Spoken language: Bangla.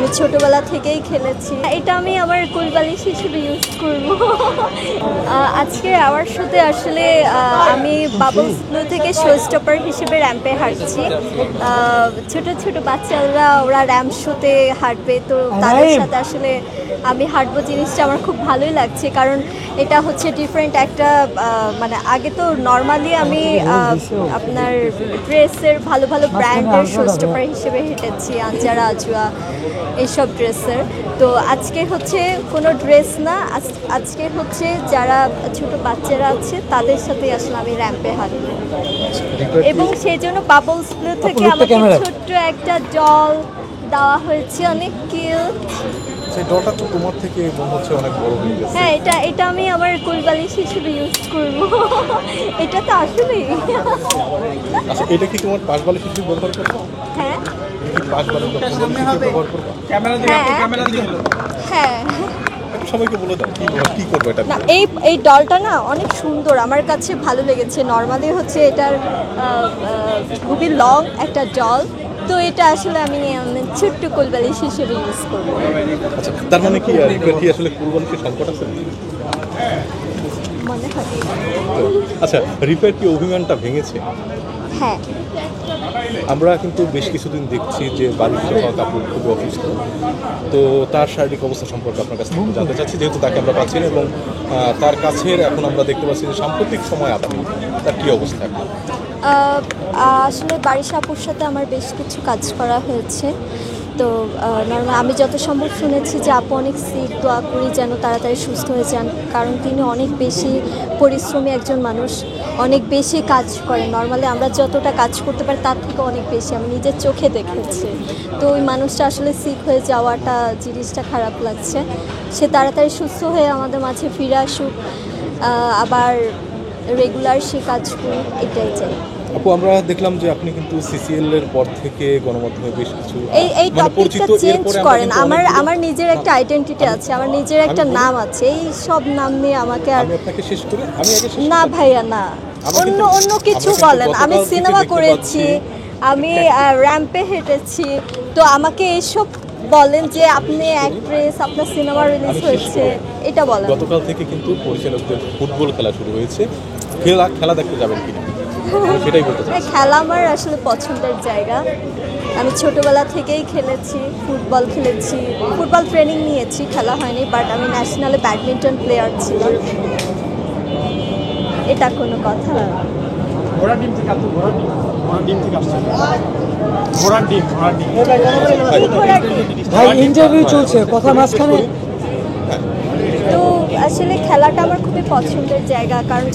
আমি ছোটবেলা থেকেই খেলেছি। এটা আমি আমার কোলবালিশ হিসেবে ইউজ করব। আজকে আওয়ার শোতে আসলে আমি বাবলস ব্লু থেকে শো স্টপার হিসেবে র্যাম্পে হাঁটছি। ছোট ছোট বাচ্চারা ওরা র্যাম্প শোতে হাঁটবে, তো তাদের সাথে আসলে আমি হাঁটবো, জিনিসটা আমার খুব ভালোই লাগছে। কারণ এটা হচ্ছে ডিফারেন্ট একটা মানে আগে তো নর্মালি আমি আপনার ড্রেসের ভালো ভালো ব্র্যান্ডের শো স্টপার হিসেবে হেঁটেছি, আঞ্জারা আজুয়া এইসব ড্রেসের। তো আজকে হচ্ছে কোনো ড্রেস না, আজকে হচ্ছে যারা ছোট বাচ্চারা আছে তাদের সাথে আসলে আমি র্যাম্পে হাঁটবো, এবং সেই জন্য বাবলস ব্লু থেকে আমাকে ছোট্ট একটা ডল দেওয়া হয়েছে, অনেক কিউট। সেই ডলটা তো তোমার থেকে মনে হচ্ছে অনেক বড় হয়ে গেছে। হ্যাঁ, এটা আমি আমার কোলবালিশ হিসেবে ইউজ করব। এটা তো আসলেই। আচ্ছা, এটা কি তোমার পাশবালিশ হিসেবে ব্যবহার করবে? হ্যাঁ পাশবালিশ ব্যবহার করবে? হ্যাঁ, একটু সবাইকে বলে দাও কি করবে এটা। না, এই ডলটা না অনেক সুন্দর, আমার কাছে ভালো লেগেছে। নর্মালি হচ্ছে এটার খুবই লং একটা ডল, তো এটা আসলে আমি ছোট্ট কোলবালিশ হিসেবে ইউজ করব। আচ্ছা, তার মানে কি কি আসলে কুরবানিতে সংকট আছে? মনে হয়। আচ্ছা, রিপেয়ার কি অভিমানটা ভেঙেছে? হ্যাঁ, আমরা কিন্তু বেশ কিছুদিন দেখছি যে বাড়ির জামা কাপড় খুবই অসুস্থ, তো তার শারীরিক অবস্থা সম্পর্কে আপনার কাছে একটু জানতে চাচ্ছি, যেহেতু তাকে আমরা পাচ্ছি না, এবং তার কাছের এখন আমরা দেখতে পাচ্ছি যে সাম্প্রতিক সময় আপনি তার কী অবস্থা এখন? আসলে বাড়ির আপুর সাথে আমার বেশ কিছু কাজ করা হয়েছে। তো নর্মাল আমি যত সম্ভব শুনেছি যে আপু অনেক সিক, দোয়া করি যেন তাড়াতাড়ি সুস্থ হয়ে যান, কারণ তিনি অনেক বেশি পরিশ্রমী একজন মানুষ, অনেক বেশি কাজ করেন। নর্মালি আমরা যতটা কাজ করতে পারি তার থেকে অনেক বেশি, আমি নিজের চোখে দেখেছি। তো ওই মানুষটা আসলে সিক হয়ে যাওয়াটা জিনিসটা খারাপ লাগছে। সে তাড়াতাড়ি সুস্থ হয়ে আমাদের মাঝে ফিরে আসুক, আবার রেগুলার সে কাজ করুক, এটাই চাই। আপু, আমরা দেখলাম যে আপনি কিন্তু সিসিএল এর পর থেকে গণমাধ্যমে বেশ কিছু এই টপিকটা চেঞ্জ করেন। আমার নিজের একটা আইডেন্টিটি আছে, আমার নিজের একটা নাম আছে, এই সব নাম নিয়ে আমাকে আর আমি আপনাকে শেষ করে আমি আগে না ভাইয়া, না, অন্য কিছু বলেন। আমি সিনেমা করেছি, আমি র্যাম্পে হেঁটেছি, তো আমাকে এইসব বলেন যে আপনি অ্যাক্ট্রেস, আপনার সিনেমা রিলিজ হয়েছে, এটা বলেন। গতকাল থেকে কিন্তু পরিচালকদের ফুটবল খেলা শুরু হয়েছে, খেলা দেখতে যাবেন কিনা সেটাই বলতে চাই। খেলা আমার আসলে পছন্দের জায়গা, আমি ছোটবেলা থেকেই খেলেছি, ফুটবল খেলেছি, ফুটবল ট্রেনিং নিয়েছি, খেলা হয়নি, বাট আমি ন্যাশনালে ব্যাডমিন্টন প্লেয়ার ছিলাম। এটা কোনো কথা না। ঘোড়ার ডিম থেকে আসছে, ঘোড়ার ডিম থেকে আসছে, ঘোড়ার ডিম। ভাই ইন্টারভিউ চলছে, কথা মাঝখানে। তো আসলে খেলাটা আমার খুবই পছন্দের জায়গা, কারণ